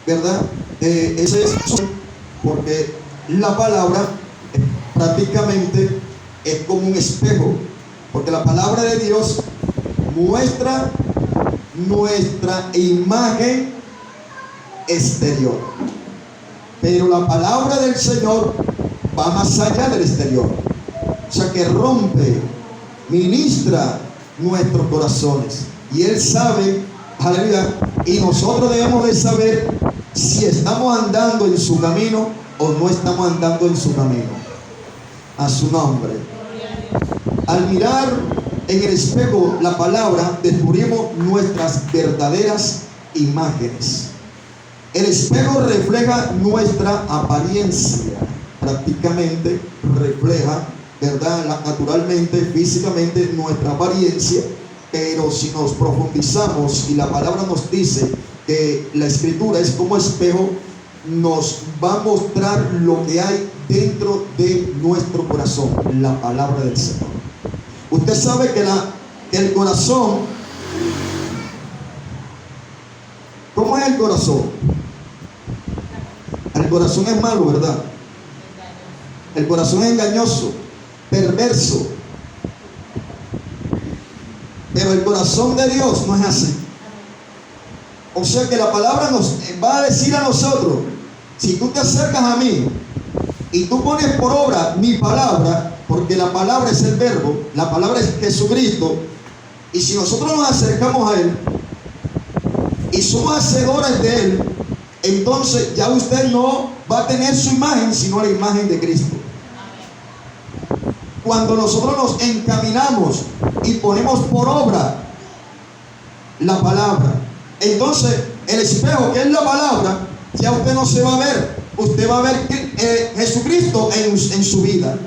¿verdad? Ese es porque la palabra prácticamente es como un espejo, porque la palabra de Dios muestra nuestra imagen exterior, pero la palabra del Señor va más allá del exterior, o sea que rompe, ministra nuestros corazones, y Él sabe, aleluya, y nosotros debemos de saber si estamos andando en su camino o no estamos andando en su camino. A su nombre. Al mirar en el espejo la palabra, descubrimos nuestras verdaderas imágenes. El espejo refleja nuestra apariencia, prácticamente refleja, ¿verdad? Naturalmente, físicamente, nuestra apariencia, pero si nos profundizamos y la palabra nos dice que la escritura es como espejo, nos va a mostrar lo que hay dentro de nuestro corazón, la palabra del Señor. Usted sabe que el corazón, ¿cómo es el corazón? El corazón es malo, ¿verdad? El corazón es engañoso, perverso. Pero el corazón de Dios no es así. O sea que la palabra nos va a decir a nosotros, si tú te acercas a mí y tú pones por obra mi palabra, porque la palabra es el verbo, la palabra es Jesucristo, y si nosotros nos acercamos a Él y somos hacedores de Él, entonces ya usted no va a tener su imagen, sino la imagen de Cristo. Cuando nosotros nos encaminamos y ponemos por obra la palabra, entonces el espejo, que es la palabra, ya usted no se va a ver. Usted va a ver Jesucristo en su vida,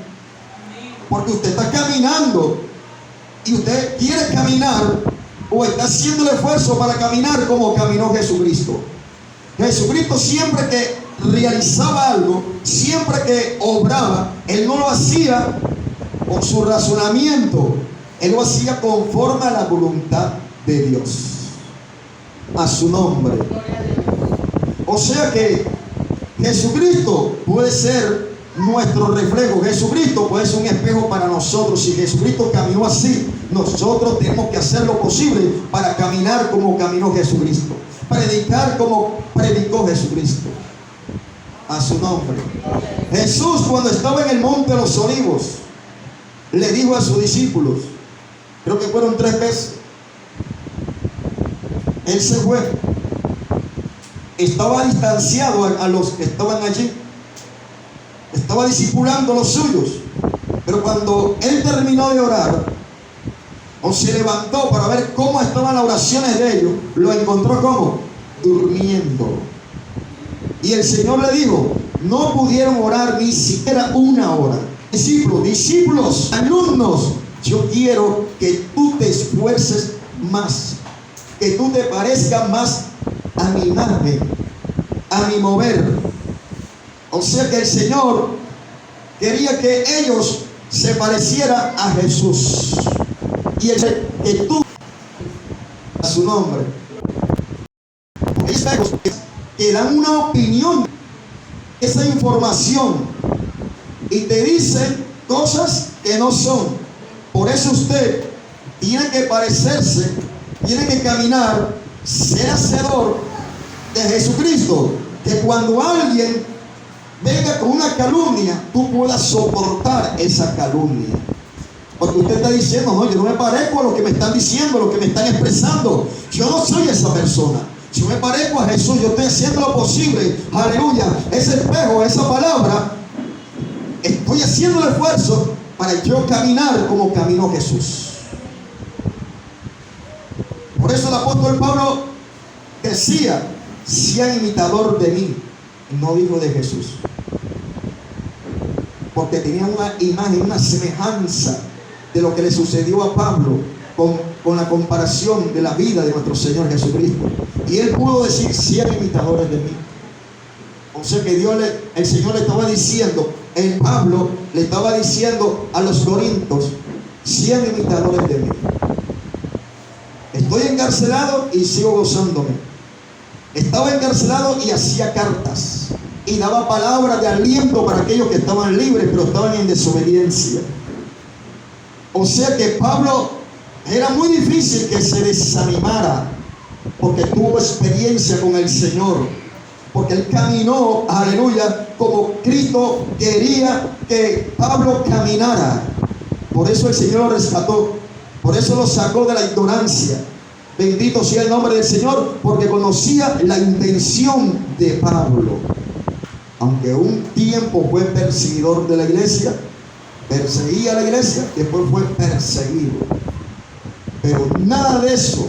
porque usted está caminando y usted quiere caminar o está haciendo el esfuerzo para caminar como caminó Jesucristo. Jesucristo siempre que realizaba algo, siempre que obraba, Él no lo hacía con su razonamiento, Él lo hacía conforme a la voluntad de Dios. A su nombre. O sea que Jesucristo puede ser nuestro reflejo. Jesucristo puede ser un espejo para nosotros. Si Jesucristo caminó así, nosotros tenemos que hacer lo posible para caminar como caminó Jesucristo, predicar como predicó Jesucristo. A su nombre. Jesús, cuando estaba en el monte de los Olivos, le dijo a sus discípulos, creo que fueron 3 veces, Él se fue, estaba distanciado a los que estaban allí, estaba discipulando a los suyos, pero cuando Él terminó de orar o se levantó para ver cómo estaban las oraciones de ellos, lo encontró como durmiendo. Y el Señor le dijo, no pudieron orar ni siquiera 1 hora. Discípulos, alumnos, yo quiero que tú te esfuerces más, que tú te parezcas más a mi imagen, a mi mover. O sea que el Señor quería que ellos se parecieran a Jesús, y que tú, a su nombre, porque ellos que dan una opinión, esa información, y te dicen cosas que no son. Por eso usted tiene que parecerse, tiene que caminar, ser hacedor de Jesucristo, que cuando alguien venga con una calumnia, tú puedas soportar esa calumnia. Porque usted está diciendo, no, yo no me parezco a lo que me están diciendo, a lo que me están expresando. Yo no soy esa persona. Yo me parezco a Jesús, yo estoy haciendo lo posible. Aleluya. Ese espejo, esa palabra, estoy haciendo el esfuerzo para yo caminar como caminó Jesús. Por eso el apóstol Pablo decía, sea imitador de mí, no dijo de Jesús, porque tenía una imagen, una semejanza de lo que le sucedió a Pablo con la comparación de la vida de nuestro Señor Jesucristo. Y él pudo decir, sean imitadores de mí. O sea que el Señor le estaba diciendo, Pablo le estaba diciendo a los corintios, sean imitadores de mí. Estoy encarcelado y sigo gozándome. Estaba encarcelado y hacía cartas y daba palabras de aliento para aquellos que estaban libres, pero estaban en desobediencia. O sea que Pablo era muy difícil que se desanimara, porque tuvo experiencia con el Señor, porque él caminó, aleluya, como Cristo quería que Pablo caminara. Por eso el Señor lo rescató, por eso lo sacó de la ignorancia. Bendito sea el nombre del Señor, porque conocía la intención de Pablo. Aunque un tiempo fue perseguidor de la iglesia, perseguía a la iglesia, después fue perseguido. Pero nada de eso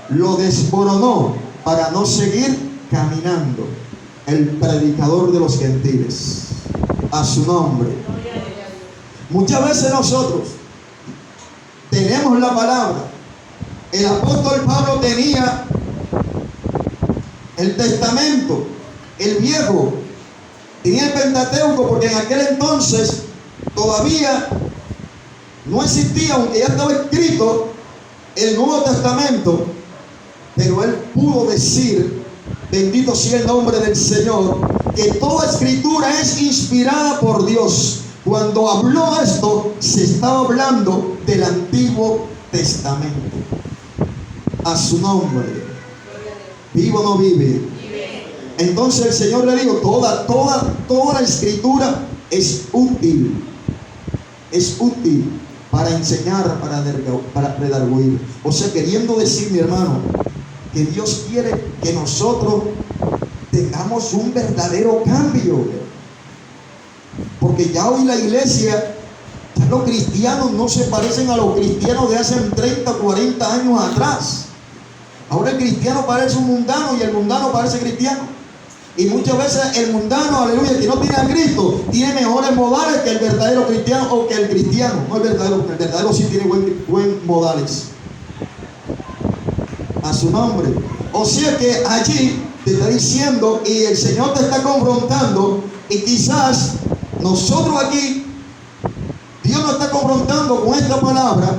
lo desmoronó para no seguir caminando. El predicador de los gentiles, a su nombre. Muchas veces nosotros tenemos la palabra. El apóstol Pablo tenía el testamento, el viejo, tenía el Pentateuco, porque en aquel entonces todavía no existía, aunque ya estaba escrito el Nuevo Testamento, pero él pudo decir, bendito sea el nombre del Señor, que toda escritura es inspirada por Dios. Cuando habló esto, se estaba hablando del Antiguo Testamento. A su nombre. ¿Vivo o no vive? Entonces el Señor le dijo, toda la escritura es útil. Es útil para enseñar, para redarguir. O sea, queriendo decir, mi hermano, que Dios quiere que nosotros tengamos un verdadero cambio. Porque ya hoy la iglesia, ya los cristianos no se parecen a los cristianos de hace 30 o 40 años atrás. Ahora el cristiano parece un mundano y el mundano parece cristiano. Y muchas veces el mundano, aleluya, que no tiene a Cristo, tiene mejores modales que el verdadero cristiano o que el cristiano. No el verdadero sí tiene buen modales. A su nombre. O sea que allí te está diciendo y el Señor te está confrontando, y quizás nosotros aquí, Dios nos está confrontando con esta palabra,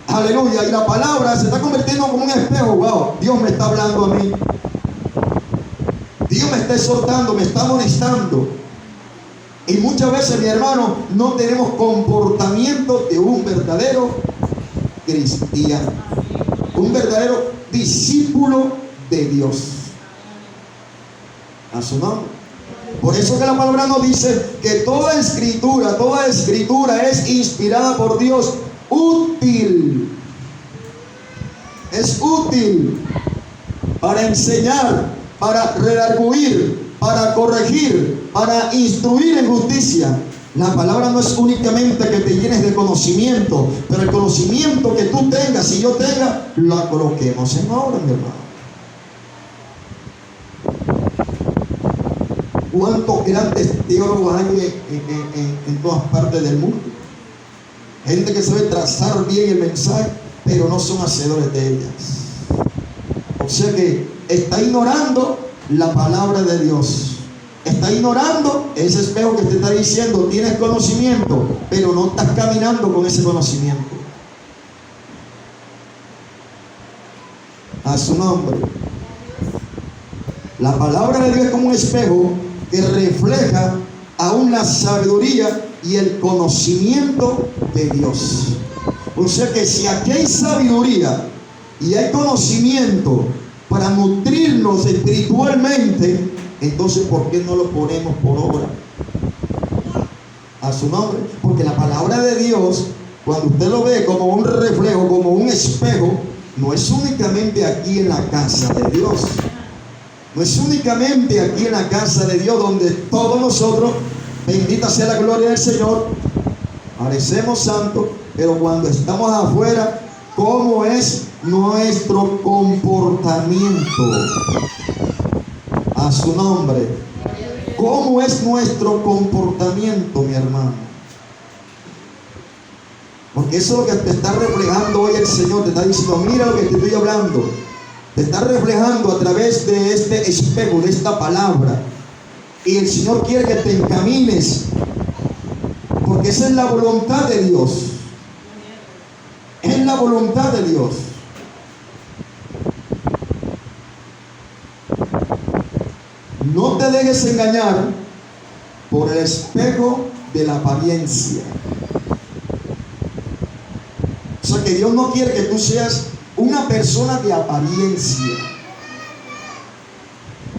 aleluya, y la palabra se está convirtiendo como un espejo. Wow, Dios me está hablando a mí, Dios me está exhortando, me está amonestando. Y muchas veces, mi hermano, no tenemos comportamiento de un verdadero cristiano, un verdadero discípulo de Dios. A su nombre. Por eso que la palabra nos dice que toda escritura es inspirada por Dios, útil. Es útil para enseñar, para redarguir, para corregir, para instruir en justicia. La palabra no es únicamente que te llenes de conocimiento, pero el conocimiento que tú tengas y yo tenga, lo coloquemos en obra, mi hermano. ¿Cuántos grandes teólogos hay en todas partes del mundo? Gente que sabe trazar bien el mensaje, pero no son hacedores de ellas. O sea que está ignorando la palabra de Dios. Está ignorando ese espejo que te está diciendo, tienes conocimiento, pero no estás caminando con ese conocimiento. A su nombre. La palabra de Dios es como un espejo que refleja aún la sabiduría y el conocimiento de Dios. O sea que si aquí hay sabiduría y hay conocimiento para nutrirnos espiritualmente, entonces ¿por qué no lo ponemos por obra? A su nombre. Porque la palabra de Dios, cuando usted lo ve como un reflejo, como un espejo, no es únicamente aquí en la casa de Dios. No es únicamente aquí en la casa de Dios donde todos nosotros, bendita sea la gloria del Señor, parecemos santos, pero cuando estamos afuera, ¿cómo es nuestro comportamiento? A su nombre. ¿Cómo es nuestro comportamiento, mi hermano? Porque eso es lo que te está reflejando hoy el Señor. Te está diciendo, mira lo que te estoy hablando. Te está reflejando a través de este espejo, de esta palabra. Y el Señor quiere que te encamines, porque esa es la voluntad de Dios. Es la voluntad de Dios. No te dejes engañar por el espejo de la apariencia. O sea que Dios no quiere que tú seas una persona de apariencia.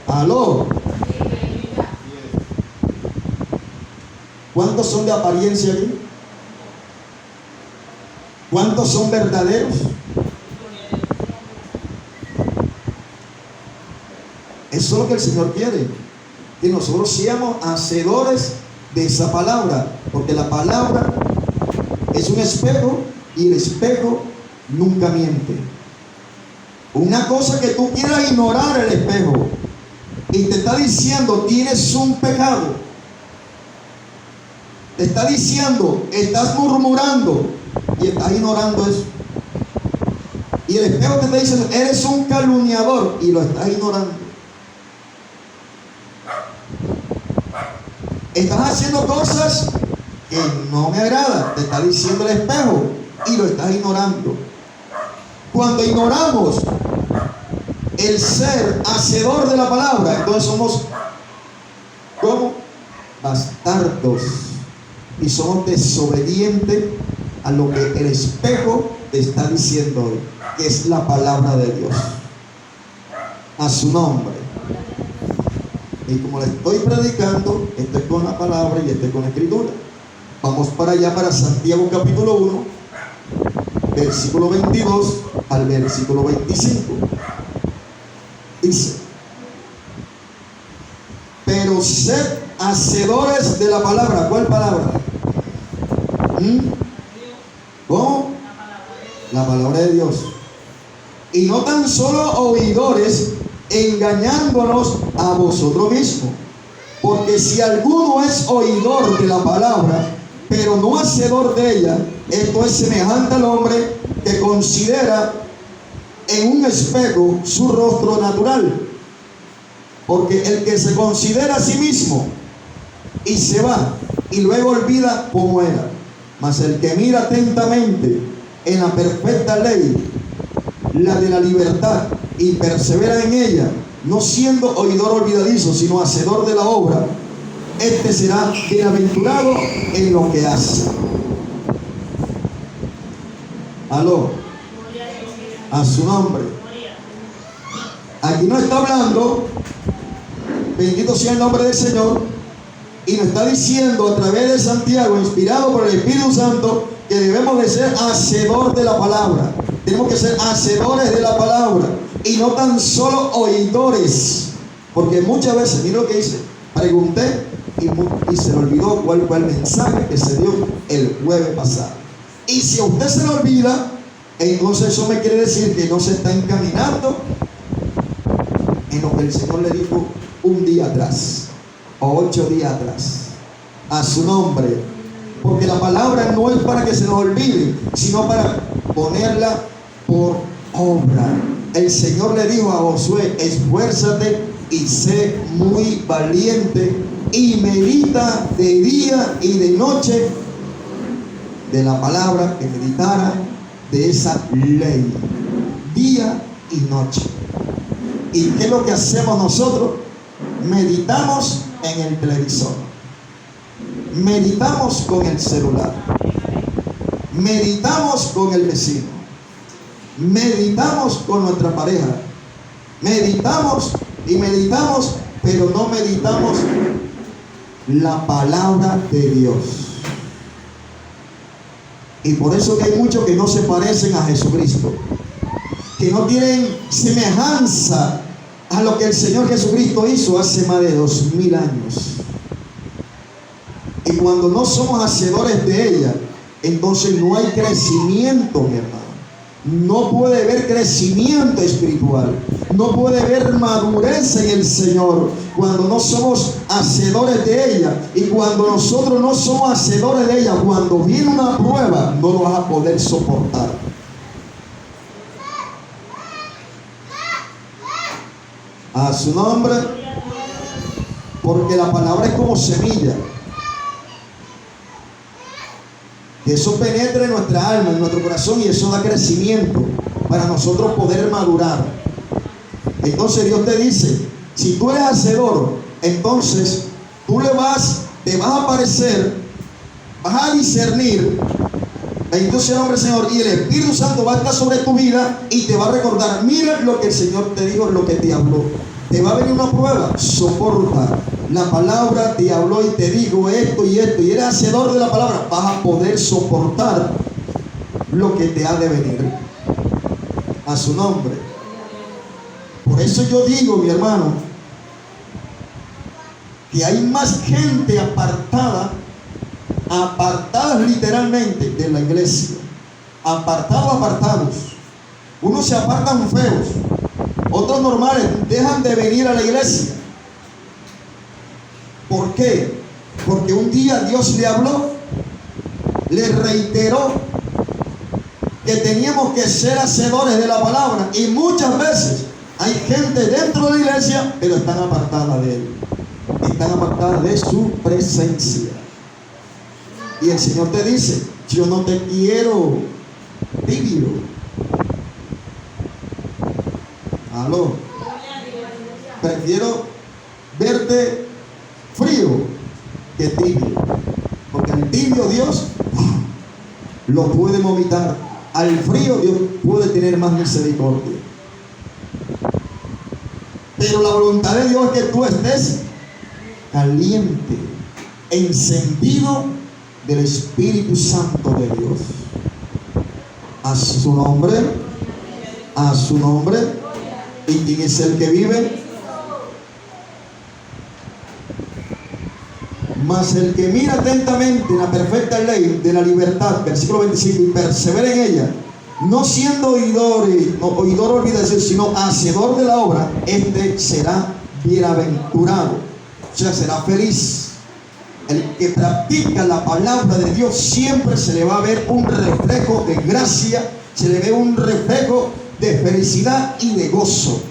¿Aló? ¿Cuántos son de apariencia aquí? ¿Cuántos son verdaderos? Eso es lo que el Señor quiere, que nosotros seamos hacedores de esa palabra, porque la palabra es un espejo y el espejo nunca miente. Una cosa que tú quieras ignorar el espejo y te está diciendo tienes un pecado, te está diciendo estás murmurando y estás ignorando eso, y el espejo te está diciendo eres un calumniador y lo estás ignorando. Estás haciendo cosas que no me agradan, te está diciendo el espejo y lo estás ignorando. Cuando ignoramos el ser hacedor de la palabra, entonces somos como bastardos y somos desobedientes a lo que el espejo te está diciendo hoy, que es la palabra de Dios. A su nombre. Y como le estoy predicando, estoy con la palabra y estoy con la escritura. Vamos para allá, para Santiago capítulo 1, versículo 22 al versículo 25. Dice: pero sed hacedores de la palabra. ¿Cuál palabra? ¿Cómo? La palabra de Dios. Y no tan solo oidores, engañándonos a vosotros mismos. Porque si alguno es oidor de la palabra, pero no hacedor de ella, esto es semejante al hombre que considera en un espejo su rostro natural. Porque el que se considera a sí mismo y se va y luego olvida cómo era, mas el que mira atentamente en la perfecta ley, la de la libertad, y persevera en ella, no siendo oidor olvidadizo, sino hacedor de la obra, este será bienaventurado en lo que hace. Aló. A su nombre. Aquí no está hablando, bendito sea el nombre del Señor, y nos está diciendo a través de Santiago, inspirado por el Espíritu Santo, que debemos de ser hacedor de la palabra. Tenemos que ser hacedores de la palabra y no tan solo oidores, porque muchas veces, mira lo que dice, pregunté y se le olvidó cuál fue el mensaje que se dio el jueves pasado. Y si a usted se le olvida, entonces eso me quiere decir que no se está encaminando en lo que el Señor le dijo un día atrás o 8 días atrás. A su nombre. Porque la palabra no es para que se nos olvide, sino para ponerla por obra. El Señor le dijo a Josué: esfuérzate y sé muy valiente y medita de día y de noche de la palabra, que meditara de esa ley día y noche. ¿Y qué es lo que hacemos nosotros? Meditamos en el televisor, meditamos con el celular, meditamos con el vecino, meditamos con nuestra pareja, meditamos y meditamos, pero no meditamos la palabra de Dios. Y por eso que hay muchos que no se parecen a Jesucristo, que no tienen semejanza a lo que el Señor Jesucristo hizo hace más de 2000 años. Y cuando no somos hacedores de ella, entonces no hay crecimiento, mi hermano. No puede haber crecimiento espiritual, no puede haber madurez en el Señor cuando no somos hacedores de ella. Y cuando nosotros no somos hacedores de ella, cuando viene una prueba, no lo vas a poder soportar. A su nombre. Porque la palabra es como semilla, que eso penetra en nuestra alma, en nuestro corazón, y eso da crecimiento para nosotros poder madurar. Entonces Dios te dice: si tú eres hacedor entonces tú te vas a aparecer, vas a discernir. Bendito sea el nombre del Señor. Y el Espíritu Santo va a estar sobre tu vida y te va a recordar: mira lo que el Señor te dijo, lo que te habló. Te va a venir una prueba, soporta. La palabra te habló y te dijo esto y esto, y eres hacedor de la palabra. Vas a poder soportar lo que te ha de venir. A su nombre. Por eso yo digo, mi hermano, que hay más gente apartadas literalmente de la iglesia. Apartados. Unos se apartan feos, otros normales dejan de venir a la iglesia. ¿Por qué? Porque un día Dios le habló, le reiteró que teníamos que ser hacedores de la palabra, y muchas veces hay gente dentro de la iglesia, pero están apartadas de Él, están apartadas de su presencia. Y el Señor te dice: yo no te quiero tibio. Aló. Prefiero verte frío que tibio, porque al tibio Dios lo puede vomitar, al frío Dios puede tener más misericordia. Pero la voluntad de Dios es que tú estés caliente, encendido del Espíritu Santo de Dios. A su nombre, a su nombre. ¿Y quién es el que vive? Mas el que mira atentamente en la perfecta ley de la libertad, versículo 25, y persevera en ella, no siendo oidor olvídese, sino hacedor de la obra, este será bienaventurado, o sea, será feliz. El que practica la palabra de Dios, siempre se le va a ver un reflejo de gracia, se le ve un reflejo de felicidad y de gozo.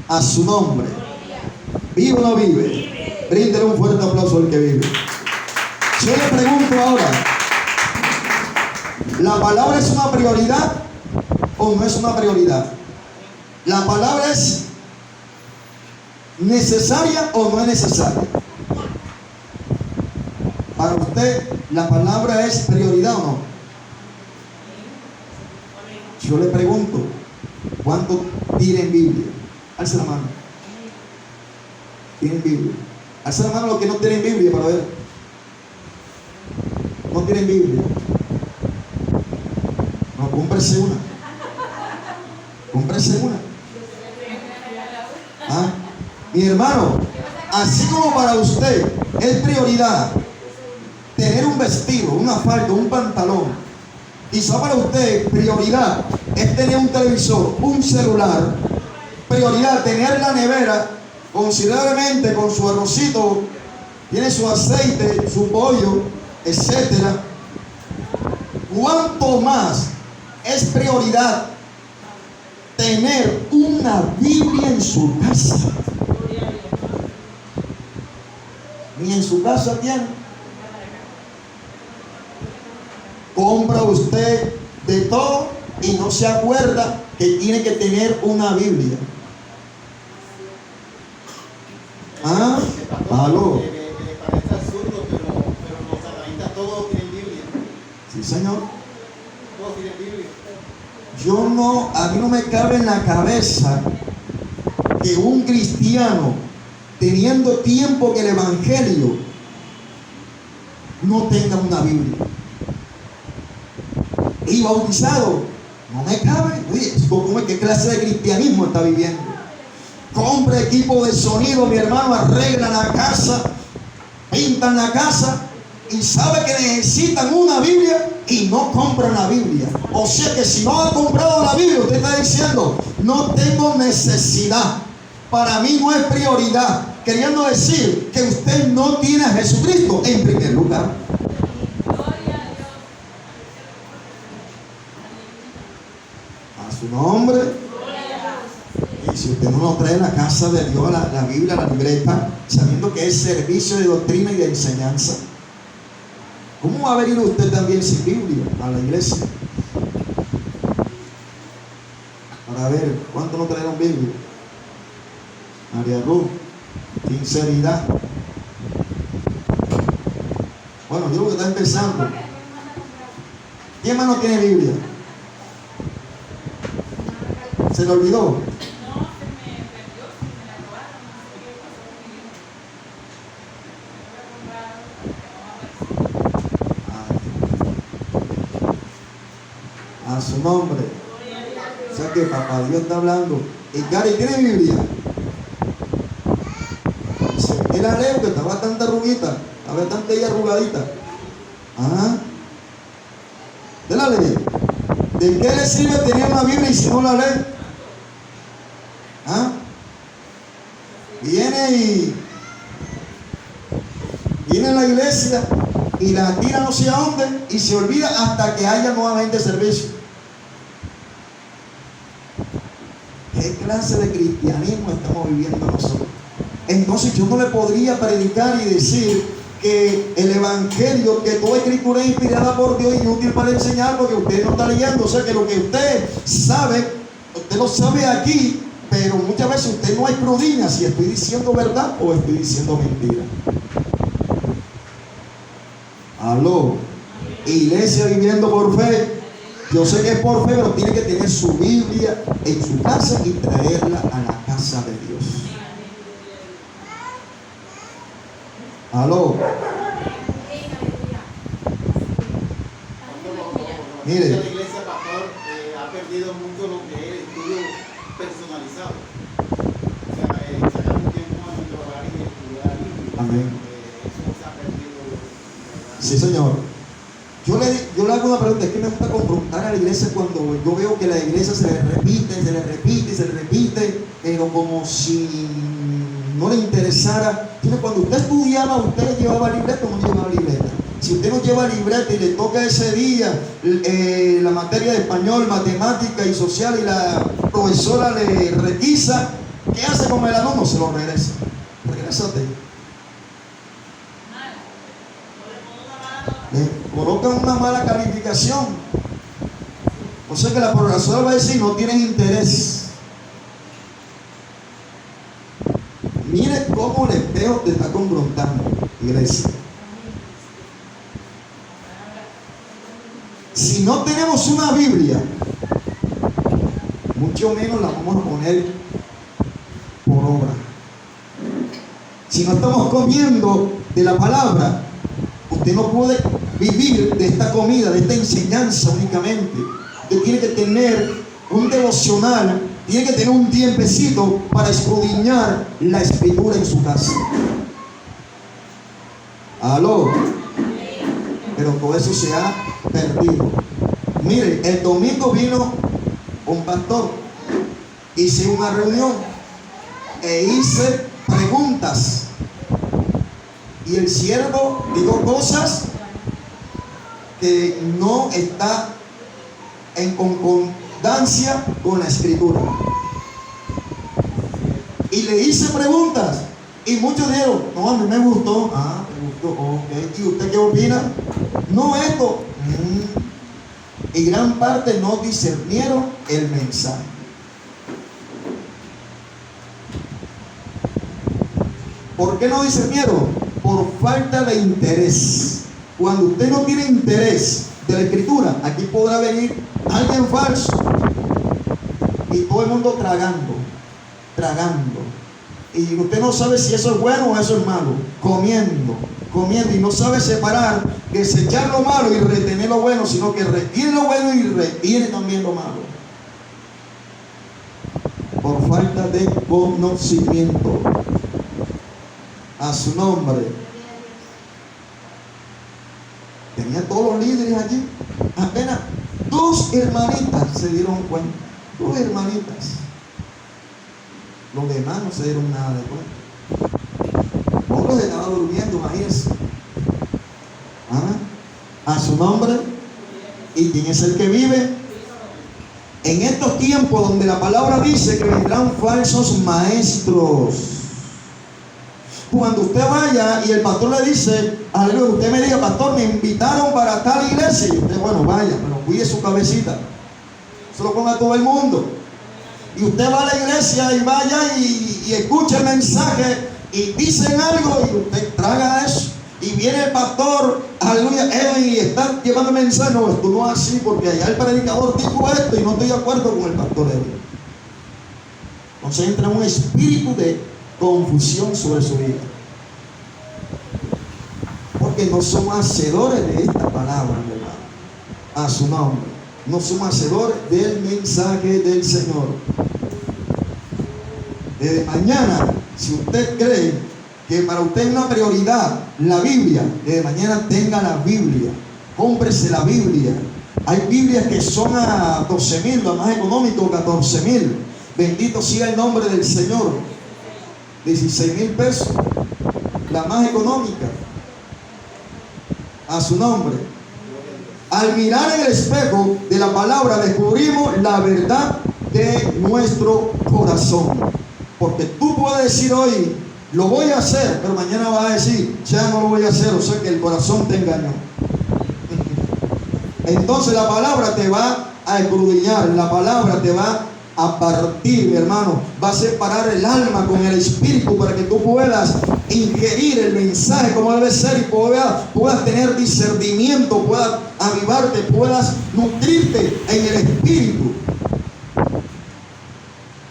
A su nombre. ¿Vive o no vive? Bríndele un fuerte aplauso al que vive. Yo le pregunto ahora: ¿la palabra es una prioridad o no es una prioridad? ¿La palabra es necesaria o no es necesaria? Para usted, ¿la palabra es prioridad o no? Yo le pregunto: ¿cuántos tienen Biblia? Alza la mano. ¿Tienen Biblia? Alza la mano los que no tienen Biblia para ver. No tienen Biblia. No, cómprese una. Cómprese una. ¿Ah? Mi hermano, así como para usted es prioridad tener un vestido, una falda, un pantalón, quizá para usted prioridad es tener un televisor, un celular, prioridad tener la nevera considerablemente con su arrocito, tiene su aceite, su pollo, etcétera. ¿Cuánto más es prioridad tener una Biblia en su casa? Ni en su casa tiene. Compra usted de todo y no se acuerda que tiene que tener una Biblia. ¿Ah? ¿Aló? Me parece absurdo, pero los satanistas todos tienen Biblia. Sí, señor. Todos tienen Biblia. A mí no me cabe en la cabeza que un cristiano, teniendo tiempo que el evangelio, no tenga una Biblia. Y bautizado, no me cabe. ¿Qué clase de cristianismo está viviendo? Compra equipo de sonido, mi hermano, arregla la casa, pintan la casa y sabe que necesitan una Biblia y no compran la Biblia. O sea que si no ha comprado la Biblia, usted está diciendo: no tengo necesidad, para mí no es prioridad, queriendo decir que usted no tiene a Jesucristo en primer lugar. A su nombre. Y si usted no lo trae a la casa de Dios, la Biblia, la libreta, sabiendo que es servicio de doctrina y de enseñanza, ¿cómo va a venir usted también sin Biblia a la iglesia? Para ver, ¿cuántos no trajeron Biblia? María Ruth, sinceridad. Bueno, yo creo que está empezando. ¿Quién más no tiene Biblia? ¿Se le olvidó? A su nombre. O sea que papá Dios está hablando. ¿Y Gary tiene Biblia? Él la leo que está bastante arruguita, está bastante ella arrugadita. Ajá. ¿De la lee? ¿De qué le sirve tener una Biblia y si no la lee? ¿Ah? Viene a la iglesia y la tira no sé a dónde y se olvida hasta que haya nuevamente servicio. ¿Qué clase de cristianismo estamos viviendo nosotros? Entonces yo no le podría predicar y decir que el evangelio, que toda escritura es inspirada por Dios y útil para enseñar, porque usted no está leyendo. O sea que lo que usted sabe, usted lo sabe aquí, pero muchas veces usted no escudriña si estoy diciendo verdad o estoy diciendo mentira. Aló, iglesia viviendo por fe. Yo sé que es por fe, pero tiene que tener su Biblia en su casa y traerla a la casa de Dios. Aló. Mire. La iglesia, pastor, ha perdido mucho lo que es el estudio personalizado. O sea, sacar un tiempo a nuestro hogar y estudiar la Biblia. Amén. Eso se ha perdido. Sí, señor. Yo le hago una pregunta. Es que me gusta confrontar a la iglesia cuando yo veo que la iglesia se le repite, pero como si no le interesara. Cuando usted estudiaba, ¿usted llevaba libreta o no llevaba libreta? Si usted no lleva libreta y le toca ese día la materia de español, matemática y social y la profesora le requisa, ¿qué hace con el alumno? Se lo regresa. Regrésate. Le colocan una mala calificación. O sea que la profesora va a decir, no tienes interés. Mire cómo el espejo te está confrontando, iglesia. Si no tenemos una Biblia, mucho menos la vamos a poner por obra. Si no estamos comiendo de la palabra, usted no puede vivir de esta comida, de esta enseñanza únicamente. Usted tiene que tener un devocional, tiene que tener un tiempecito para escudriñar la escritura en su casa. Aló. Pero todo eso se ha perdido. Mire, el domingo vino un pastor, hice una reunión e hice preguntas y el siervo dijo cosas que no está en concordancia con la escritura. Y le hice preguntas y muchos dijeron, no, a mí me gustó. Ah, me gustó, ok. ¿Y usted qué opina? No, esto. Y gran parte no discernieron el mensaje. ¿Por qué no discernieron? Por falta de interés. Cuando usted no tiene interés de la escritura, aquí podrá venir alguien falso y todo el mundo tragando. Y usted no sabe si eso es bueno o eso es malo. Comiendo y no sabe separar, desechar lo malo y retener lo bueno, sino que retiene lo bueno y retiene también lo malo. Por falta de conocimiento. A su nombre. Tenía todos los líderes allí. Apenas 2 hermanitas se dieron cuenta. 2 hermanitas. Los demás no se dieron nada de cuenta. Otros estaban durmiendo, imagínense. A su nombre. ¿Y quién es el que vive? En estos tiempos donde la palabra dice que vendrán falsos maestros. Cuando usted vaya y el pastor le dice, aleluya, usted me diga, pastor, me invitaron para tal iglesia. Y usted, bueno, vaya, pero cuide su cabecita. Se lo ponga a todo el mundo. Y usted va a la iglesia y vaya y escucha el mensaje y dicen algo y usted traga eso. Y viene el pastor, aleluya, y está llevando el mensaje. No, esto no es así porque allá el predicador dijo esto y no estoy de acuerdo con el pastor Edwin. Entonces entra un espíritu de confusión sobre su vida. Porque no somos hacedores de esta palabra, mi hermano. A su nombre. No somos hacedores del mensaje del Señor. Desde mañana, si usted cree que para usted es una prioridad la Biblia, desde mañana tenga la Biblia. Cómprese la Biblia. Hay Biblias que son a 12,000, la más económico 14,000. Bendito sea el nombre del Señor. 16,000 pesos, la más económica. A su nombre. Al mirar en el espejo de la palabra descubrimos la verdad de nuestro corazón. Porque tú puedes decir hoy, lo voy a hacer, pero mañana vas a decir, ya no lo voy a hacer, o sea que el corazón te engañó. Entonces la palabra te va a escudriñar, la palabra te va a partir, mi hermano, va a separar el alma con el espíritu para que tú puedas ingerir el mensaje como debe ser y puedas tener discernimiento, puedas avivarte, puedas nutrirte en el espíritu.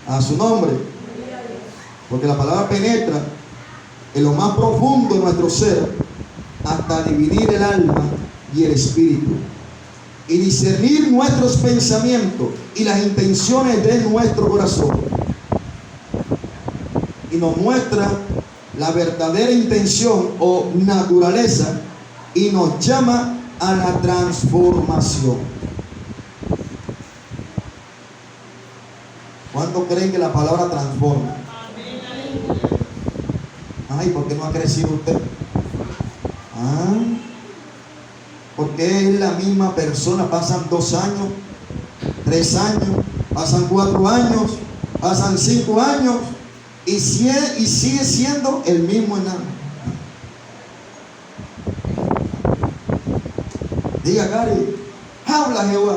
A su nombre. Porque la palabra penetra en lo más profundo de nuestro ser hasta dividir el alma y el espíritu y discernir nuestros pensamientos y las intenciones de nuestro corazón, y nos muestra la verdadera intención o naturaleza y nos llama a la transformación. ¿Cuántos creen que la palabra transforma? Ay, ¿por qué no ha crecido usted? Porque es la misma persona. Pasan 2 años, 3 años, pasan 4 años, pasan 5 años y sigue siendo el mismo enano. Diga, Gary, habla Jehová.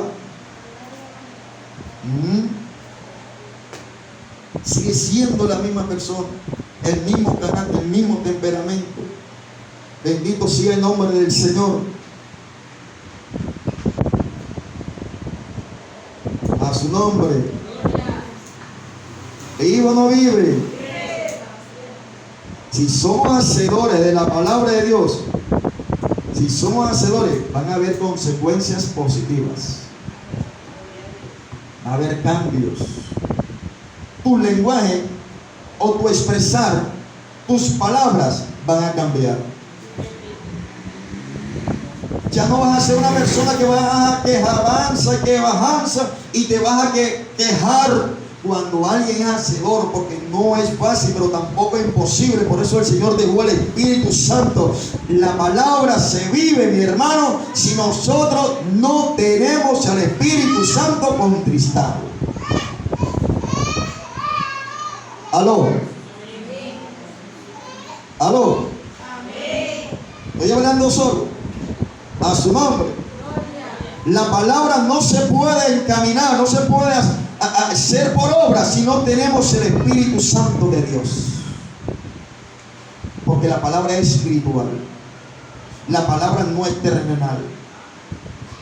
Sigue siendo la misma persona, el mismo carácter, el mismo temperamento. Bendito sea el nombre del Señor. A su nombre. ¿Vive o no vive? Si somos hacedores de la palabra de Dios, si somos hacedores, van a haber consecuencias positivas. Va a haber cambios. Tu lenguaje o tu expresar, tus palabras van a cambiar. Ya no vas a ser una persona que vas a quejar y te vas a quejar cuando alguien es hacedor, porque no es fácil, pero tampoco es imposible. Por eso el Señor dejó el Espíritu Santo. La palabra se vive, mi hermano, si nosotros no tenemos al Espíritu Santo contristado. Aló. Aló. Estoy hablando solo. A su nombre. La palabra no se puede encaminar, no se puede hacer por obra si no tenemos el Espíritu Santo de Dios. Porque la palabra es espiritual. La palabra no es terrenal.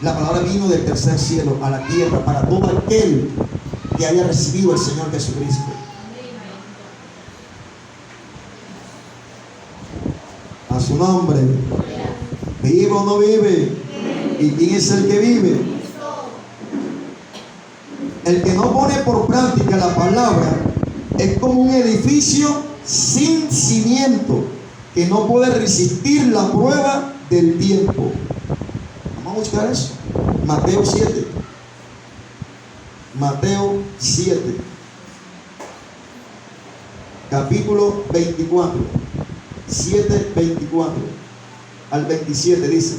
La palabra vino del tercer cielo a la tierra para todo aquel que haya recibido al Señor Jesucristo. A su nombre. ¿Vive o no vive? ¿Y quién es el que vive? El que no pone por práctica la palabra es como un edificio sin cimiento que no puede resistir la prueba del tiempo. Vamos a buscar eso. Mateo 7. Mateo 7. Capítulo 24. 7:24 al 27 dice: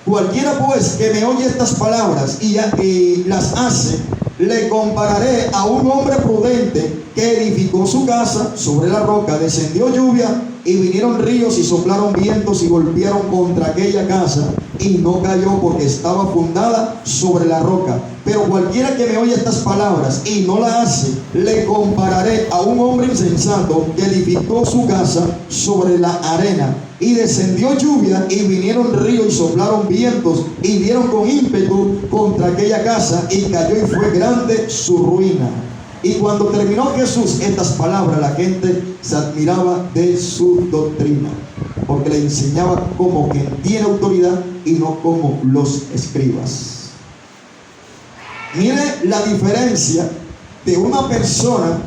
cualquiera pues que me oye estas palabras y las hace, le compararé a un hombre prudente que edificó su casa sobre la roca. Descendió lluvia y vinieron ríos y soplaron vientos y golpearon contra aquella casa, y no cayó porque estaba fundada sobre la roca. Pero cualquiera que me oye estas palabras y no la hace, le compararé a un hombre insensato que edificó su casa sobre la arena. Y descendió lluvia y vinieron ríos y soplaron vientos y dieron con ímpetu contra aquella casa y cayó y fue grande su ruina. Y cuando terminó Jesús estas palabras, la gente se admiraba de su doctrina, porque le enseñaba como quien tiene autoridad y no como los escribas. Mire la diferencia de una persona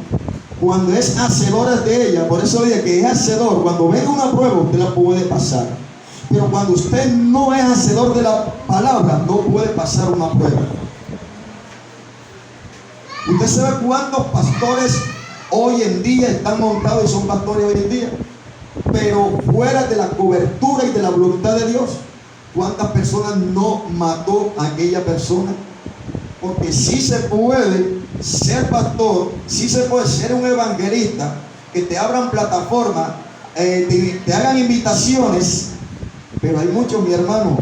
cuando es hacedora de ella. Por eso dice que es hacedor. Cuando venga una prueba, usted la puede pasar. Pero cuando usted no es hacedor de la palabra, no puede pasar una prueba. Usted sabe cuántos pastores hoy en día están montados y son pastores hoy en día, pero fuera de la cobertura y de la voluntad de Dios. ¿Cuántas personas no mató a aquella persona? Porque sí se puede ser pastor, sí se puede ser un evangelista, que te abran plataformas, te hagan invitaciones, pero hay muchos, mi hermano,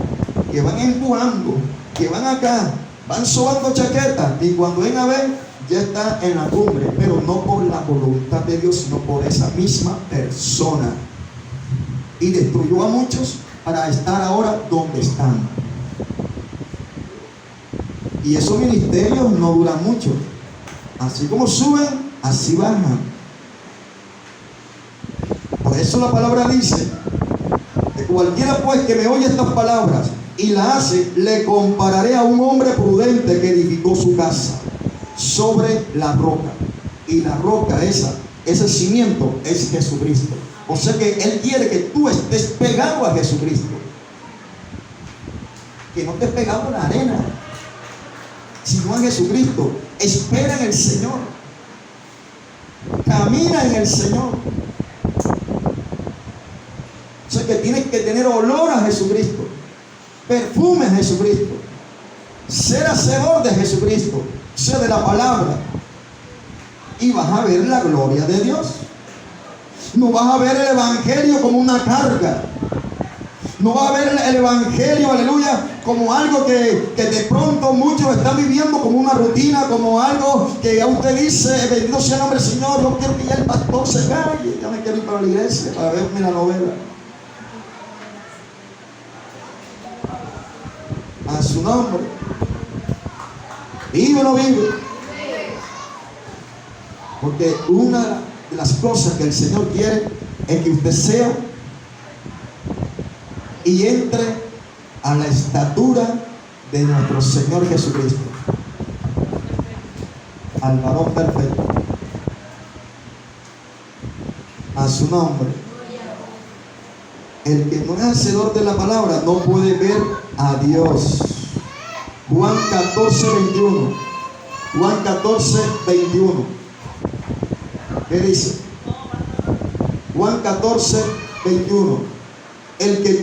que van empujando, que van acá, van sobando chaquetas, y cuando ven a ver, ya está en la cumbre, pero no por la voluntad de Dios, sino por esa misma persona. Y destruyó a muchos para estar ahora donde están. Y esos ministerios no duran mucho. Así como suben, así bajan. Por eso la palabra dice que cualquiera pues que me oye estas palabras y la hace, le compararé a un hombre prudente que edificó su casa sobre la roca. Y la roca ese cimiento es Jesucristo. O sea que Él quiere que tú estés pegado a Jesucristo, que no estés pegado a la arena, sino a Jesucristo. Espera en el Señor, camina en el Señor. O sea que tienes que tener olor a Jesucristo, perfume a Jesucristo, ser hacedor de Jesucristo, ser de la palabra, y vas a ver la gloria de Dios. No vas a ver el evangelio como una carga. No va a ver el evangelio, aleluya, como algo que de pronto muchos están viviendo como una rutina, como algo que a usted dice, bendito sea el nombre del Señor, yo quiero que ya el pastor se calle, ya me quiero ir para la iglesia para verme la novela. A su nombre. ¿Vive o no vive? Porque una de las cosas que el Señor quiere es que usted sea y entre a la estatura de nuestro Señor Jesucristo, al varón perfecto. A su nombre. El que no es hacedor de la palabra no puede ver a Dios. Juan 14, 21. Juan 14, 21. ¿Qué dice? Juan 14, 21. El que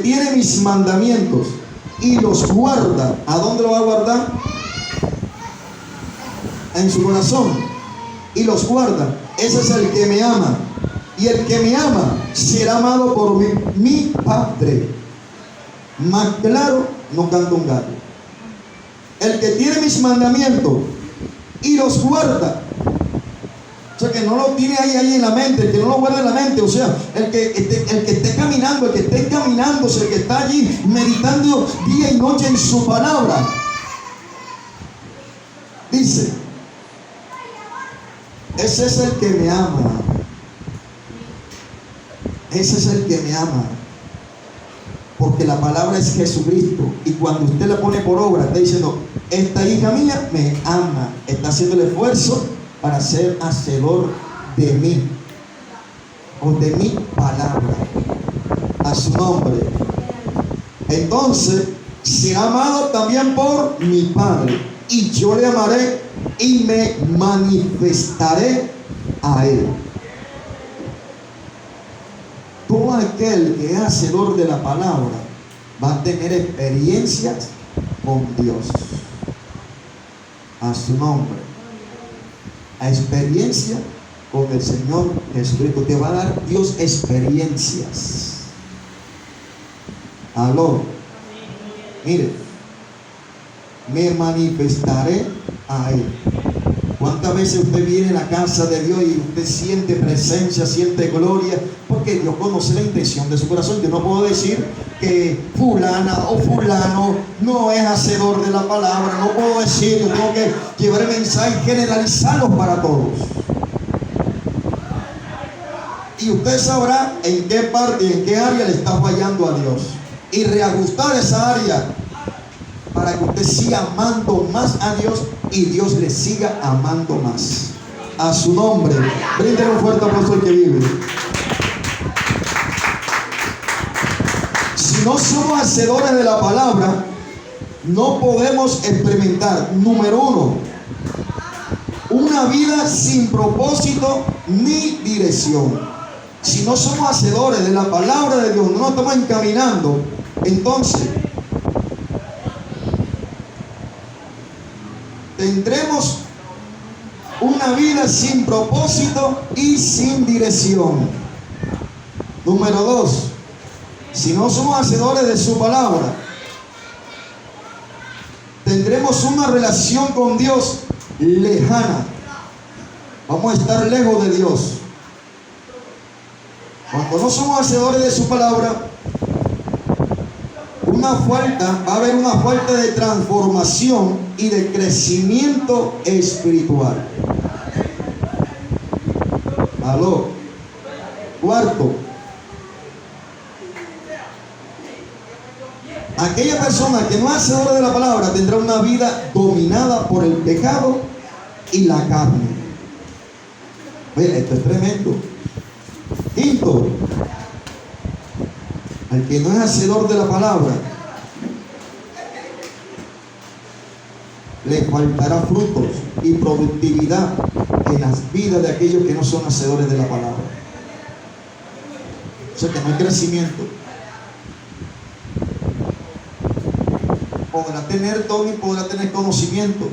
tiene mis mandamientos y los guarda, ¿a dónde lo va a guardar? En su corazón. Y los guarda. Ese es el que me ama. Y el que me ama será amado por mi Padre. Más claro no canta un gallo. El que tiene mis mandamientos y los guarda. O sea, que no lo tiene ahí en la mente, el que no lo guarda en la mente. O sea, el que esté caminando, el que esté encaminándose, el que está allí meditando día y noche en su palabra. Dice, ese es el que me ama. Ese es el que me ama. Porque la palabra es Jesucristo. Y cuando usted la pone por obra, está diciendo, esta hija mía me ama. Está haciendo el esfuerzo para ser hacedor de mí, o de mi palabra. A su nombre. Entonces, será amado también por mi Padre. Y yo le amaré y me manifestaré a Él. Todo aquel que es hacedor de la palabra va a tener experiencias con Dios. A su nombre. A experiencia con el Señor Jesucristo. Te va a dar Dios experiencias. Aló. Mire, me manifestaré a él. ¿Cuántas veces usted viene a la casa de Dios y usted siente presencia, siente gloria? Porque Dios conoce la intención de su corazón. Yo no puedo decir que fulana o fulano no es hacedor de la palabra. No puedo decir, yo tengo que llevar el mensaje y generalizarlo para todos. Y usted sabrá en qué parte y en qué área le está fallando a Dios. Y reajustar esa área para que usted siga amando más a Dios y Dios le siga amando más. A su nombre. Bríndele un fuerte aplauso al que vive. Si no somos hacedores de la palabra, no podemos experimentar, número uno, una vida sin propósito ni dirección. Si no somos hacedores de la palabra de Dios, no nos estamos encaminando, entonces tendremos una vida sin propósito y sin dirección. Número dos, si no somos hacedores de su palabra, tendremos una relación con Dios lejana. Vamos a estar lejos de Dios. Cuando no somos hacedores de su palabra, va a haber una falta de transformación y de crecimiento espiritual. Aló. Cuarto, aquella persona que no es hacedora de la palabra tendrá una vida dominada por el pecado y la carne. Oye, esto es tremendo. Quinto, al que no es hacedor de la palabra, le faltará frutos y productividad en las vidas de aquellos que no son hacedores de la palabra. O sea que no hay crecimiento. Podrá tener don y podrá tener conocimiento,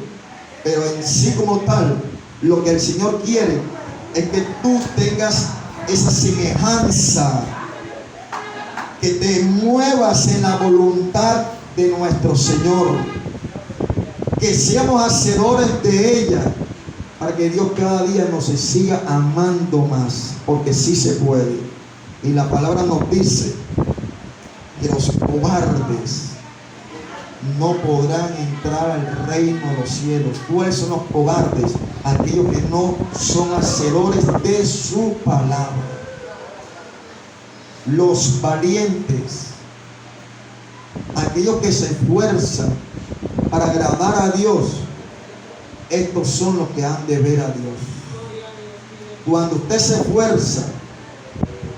pero en sí como tal, lo que el Señor quiere es que tú tengas esa semejanza, que te muevas en la voluntad de nuestro Señor, que seamos hacedores de ella, para que Dios cada día nos siga amando más, porque sí se puede. Y la palabra nos dice que los cobardes no podrán entrar al reino de los cielos. ¿Cuáles son los cobardes? Aquellos que no son hacedores de su palabra. Los valientes, aquellos que se esfuerzan para agradar a Dios, estos son los que han de ver a Dios. Cuando usted se esfuerza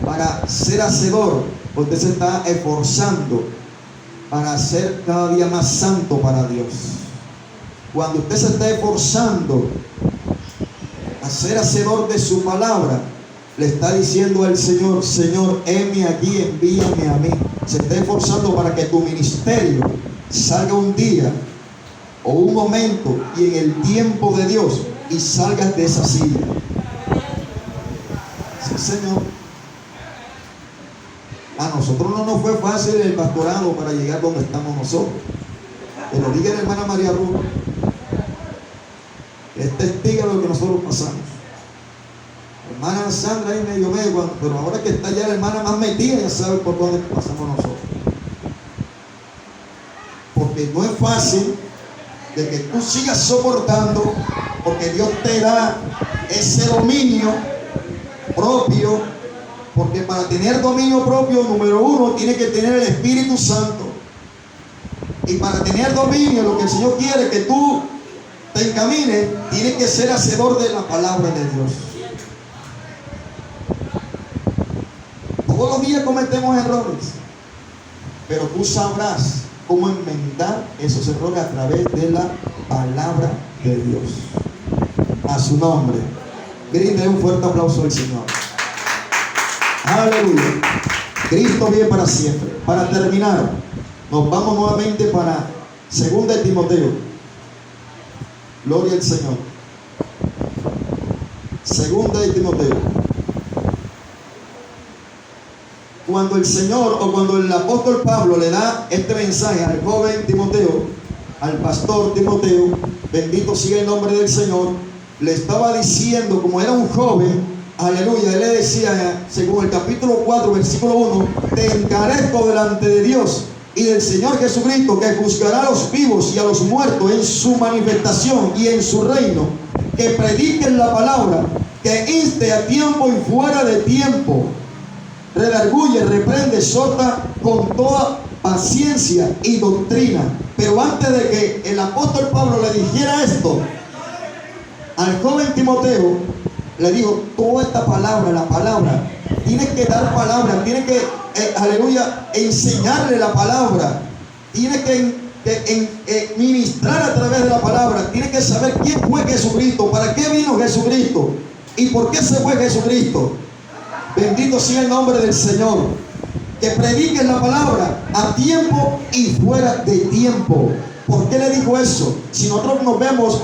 para ser hacedor, usted se está esforzando para ser cada día más santo para Dios. Cuando usted se está esforzando a ser hacedor de su palabra, le está diciendo al Señor: Señor, heme aquí, envíame a mí. Se está esforzando para que tu ministerio salga un día o un momento y en el tiempo de Dios y salgas de esa silla. Sí, Señor. A nosotros no nos fue fácil el pastorado para llegar donde estamos nosotros. Que lo diga la hermana María Ruth. Es testigo de lo que nosotros pasamos. La hermana Sandra ahí medio, pero ahora que está ya la hermana más metida, ya sabe por dónde pasamos nosotros. Porque no es fácil de que tú sigas soportando, porque Dios te da ese dominio propio. Porque para tener dominio propio, número uno, tiene que tener el Espíritu Santo. Y para tener dominio, lo que el Señor quiere que tú te encamines, tienes que ser hacedor de la palabra de Dios. Todos los días cometemos errores, pero tú sabrás cómo enmendar esos errores a través de la palabra de Dios. A su nombre. Brinde un fuerte aplauso al Señor. Aleluya. Cristo vive para siempre. Para terminar, nos vamos nuevamente para 2 de Timoteo. Gloria al Señor. 2 de Timoteo. Cuando el Señor o cuando el apóstol Pablo le da este mensaje al joven Timoteo, al pastor Timoteo, bendito sea el nombre del Señor, le estaba diciendo, como era un joven, aleluya, él le decía, según el capítulo 4, versículo 1, te encarezco delante de Dios y del Señor Jesucristo, que juzgará a los vivos y a los muertos en su manifestación y en su reino, que prediquen la palabra, que inste a tiempo y fuera de tiempo, redarguye, reprende, exhorta con toda paciencia y doctrina. Pero antes de que el apóstol Pablo le dijera esto al joven Timoteo, le dijo, toda esta palabra, la palabra, tienes que dar palabra, tienes que, aleluya, enseñarle la palabra, tienes que ministrar a través de la palabra, tienes que saber quién fue Jesucristo, para qué vino Jesucristo y por qué se fue Jesucristo. Bendito sea el nombre del Señor. Que prediquen la palabra a tiempo y fuera de tiempo. ¿Por qué le dijo eso? Si nosotros nos vemos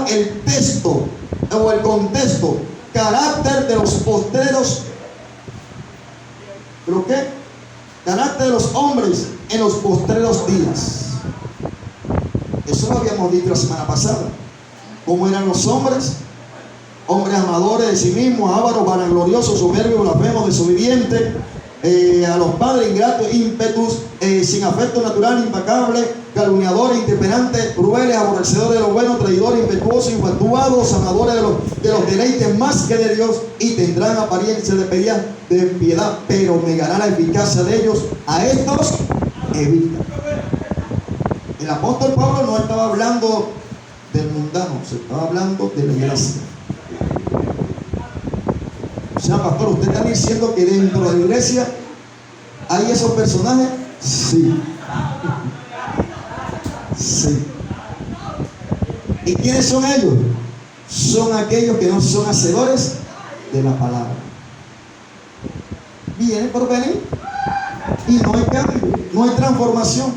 el texto o el contexto, carácter de los postreros, ¿pero qué? Carácter de los hombres en los postreros días. Eso lo habíamos dicho la semana pasada. ¿Cómo eran los hombres? Hombres amadores de sí mismos, ávaros, vanagloriosos, soberbios, blasfemos, desobedientes, a los padres ingratos, ímpetus, sin afecto natural, impecable, calumniadores, intemperantes, crueles, aborrecedores de lo bueno, traidores, impetuosos, infatuados, amadores de los deleites más que de Dios, y tendrán apariencia de piedad, pero negará la eficacia de ellos. A estos evita. El apóstol Pablo no estaba hablando del mundano, se estaba hablando de la iglesia. O sea, pastor, ¿usted está diciendo que dentro de la iglesia hay esos personajes? Sí. Sí. ¿Y quiénes son ellos? Son aquellos que no son hacedores de la palabra. Vienen por venir y no hay cambio, no hay transformación,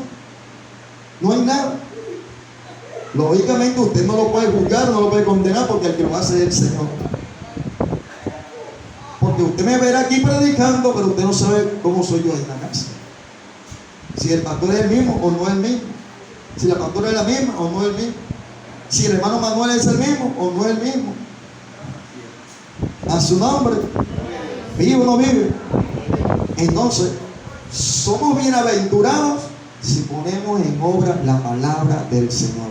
no hay nada. Lógicamente usted no lo puede juzgar, no lo puede condenar, porque el que lo hace es el Señor. Porque usted me verá aquí predicando, pero usted no sabe cómo soy yo en la casa. Si el pastor es el mismo o no es el mismo. Si la pastora es la misma o no es el mismo. Si el hermano Manuel es el mismo o no es el mismo. A su nombre. ¿Vive o no vive? Entonces, somos bienaventurados si ponemos en obra la palabra del Señor.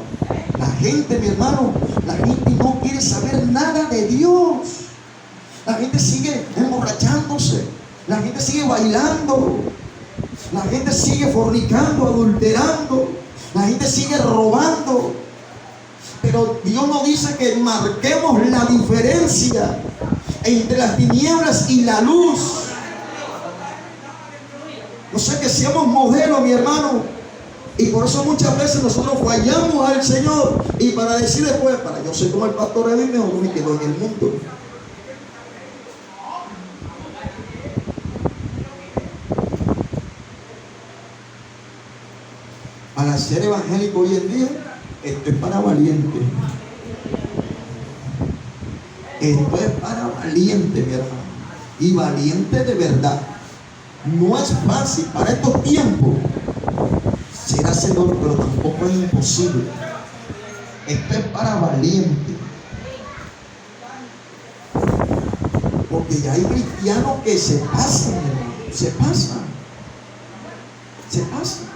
La gente, mi hermano, la gente no quiere saber nada de Dios. La gente sigue emborrachándose, la gente sigue bailando, la gente sigue fornicando, adulterando, la gente sigue robando. Pero Dios nos dice que marquemos la diferencia entre las tinieblas y la luz. No sé, que seamos modelos, mi hermano. Y por eso muchas veces nosotros fallamos al Señor. Y para decir después, para yo ser como el pastor Edwin, mejor me quedo en el mundo. Para ser evangélico hoy en día, esto es para valientes. Esto es para valientes, mi hermano. Y valiente de verdad. No es fácil para estos tiempos ser hacedor, pero tampoco es imposible. Esto es para valientes. Porque ya hay cristianos que se pasan, hermano. Se pasan. Se pasan.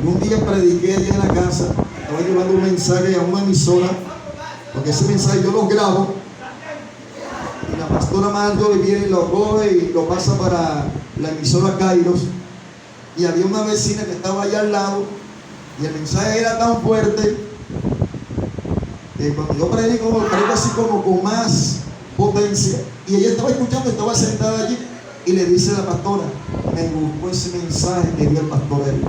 Un día prediqué allí en la casa, estaba llevando un mensaje a una emisora, porque ese mensaje yo lo grabo, y la pastora Marjorie viene y lo coge y lo pasa para la emisora Kairos, y había una vecina que estaba allá al lado, y el mensaje era tan fuerte, que cuando yo predico así como con más potencia, y ella estaba escuchando, estaba sentada allí, y le dice a la pastora, me gustó ese mensaje que dio el pastor Eli.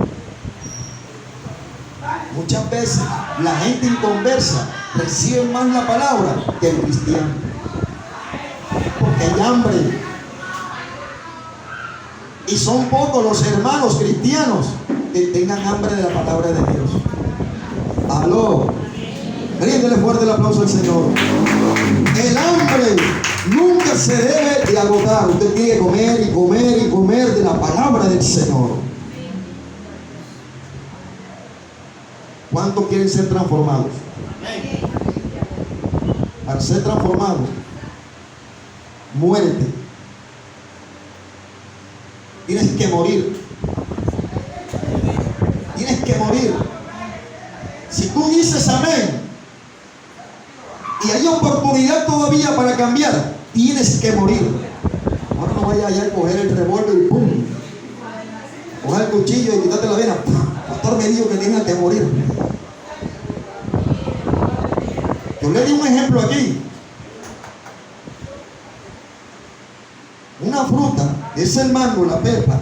Muchas veces la gente inconversa recibe más la palabra que el cristiano, porque hay hambre, y son pocos los hermanos cristianos que tengan hambre de la palabra de Dios. Aló, ríndele fuerte el aplauso al Señor. El hambre nunca se debe de agotar. Usted tiene que comer y comer y comer de la palabra del Señor. ¿Cuántos quieren ser transformados? Amén. Para ser transformado, muérete. Tienes que morir. Tienes que morir. Si tú dices amén y hay oportunidad todavía para cambiar, tienes que morir. Ahora no vayas allá a coger el revólver y ¡pum! Coger el cuchillo y quitarte la vena. El pastor me dijo que tenía que morir. Yo le di un ejemplo aquí. Una fruta, es el mango, la pepa.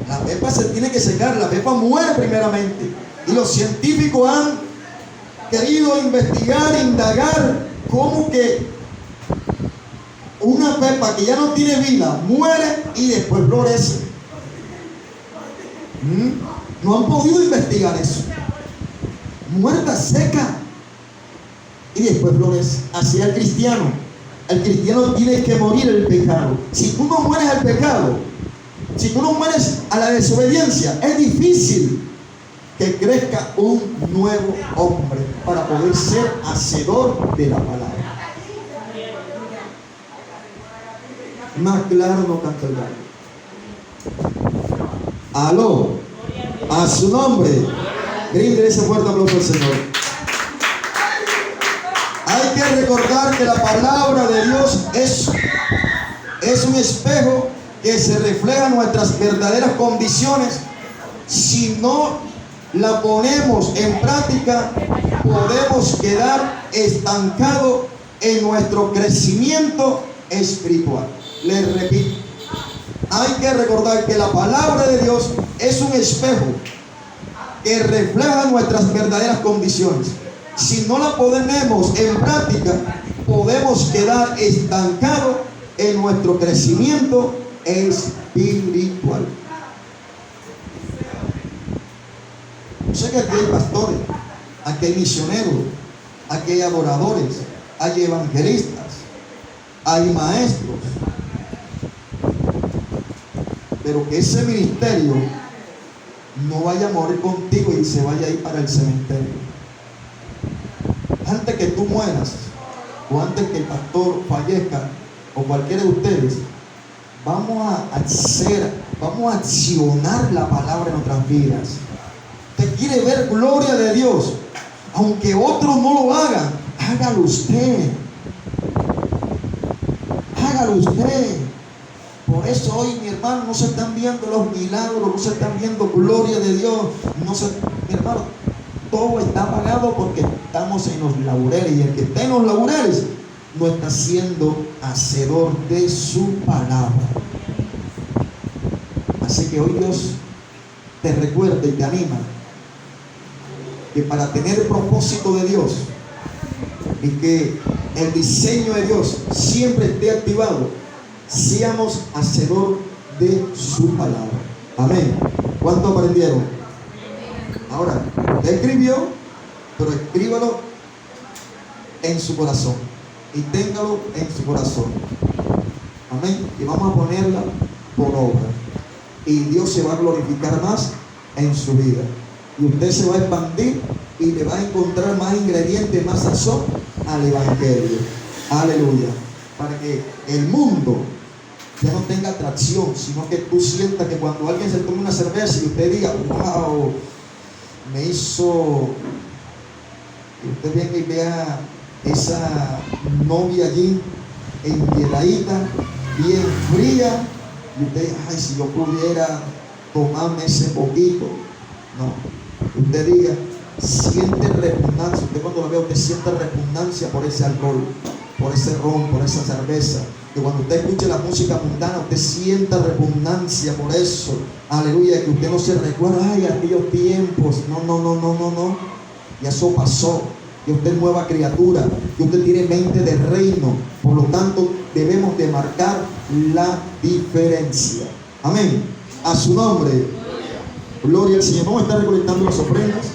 La pepa se tiene que secar, la pepa muere primeramente. Y los científicos han querido investigar, indagar cómo que una pepa que ya no tiene vida muere y después florece. No han podido investigar eso. Muerta, seca y después florece. Así es el cristiano. El cristiano tiene que morir el pecado. Si tú no mueres al pecado, si tú no mueres a la desobediencia, es difícil que crezca un nuevo hombre para poder ser hacedor de la palabra. Más claro no canta el gallo. Aló, a su nombre. Brinde ese fuerte aplauso al Señor. Hay que recordar que la palabra de Dios es un espejo que se refleja en nuestras verdaderas condiciones. Si no la ponemos en práctica, podemos quedar estancados en nuestro crecimiento espiritual. Les repito, hay que recordar que la palabra de Dios es un espejo que refleja nuestras verdaderas condiciones. Si no la ponemos en práctica, podemos quedar estancados en nuestro crecimiento espiritual. Yo sé que aquí hay pastores, aquí hay misioneros, aquí hay adoradores, hay evangelistas, hay maestros, pero que ese ministerio no vaya a morir contigo y se vaya a ir para el cementerio. Antes que tú mueras, o antes que el pastor fallezca, o cualquiera de ustedes, vamos a accionar la palabra en nuestras vidas. Usted quiere ver gloria de Dios, aunque otros no lo hagan, hágalo usted. Hágalo usted. Por eso hoy, mi hermano, no se están viendo los milagros, no se están viendo gloria de Dios. Mi hermano, todo está apagado porque estamos en los laureles, y el que está en los laureles no está siendo hacedor de su palabra. Así que hoy Dios te recuerda y te anima que para tener el propósito de Dios y que el diseño de Dios siempre esté activado, seamos hacedor de su palabra. Amén. ¿Cuánto aprendieron? Ahora, usted escribió, pero escríbalo en su corazón y téngalo en su corazón. Amén. Y vamos a ponerla por obra. Y Dios se va a glorificar más en su vida. Y usted se va a expandir y le va a encontrar más ingredientes, más sazón al evangelio. Aleluya. Para que el mundo ya no tenga atracción, sino que tú sientas que cuando alguien se tome una cerveza y usted diga, wow, me hizo, que usted venga y vea esa novia allí enhieladita, bien fría, y usted diga, ay, si yo pudiera tomarme ese poquito. No, usted diga, siente repugnancia. Usted cuando lo ve, usted siente repugnancia por ese alcohol, por ese ron, por esa cerveza. Que cuando usted escuche la música mundana, usted sienta repugnancia por eso. Aleluya, que usted no se recuerda, ay, aquellos tiempos. No. Ya eso pasó. Que usted es nueva criatura, que usted tiene mente de reino. Por lo tanto, debemos de marcar la diferencia. Amén. A su nombre. Gloria al Señor. Vamos a estar recolectando las ofrendas.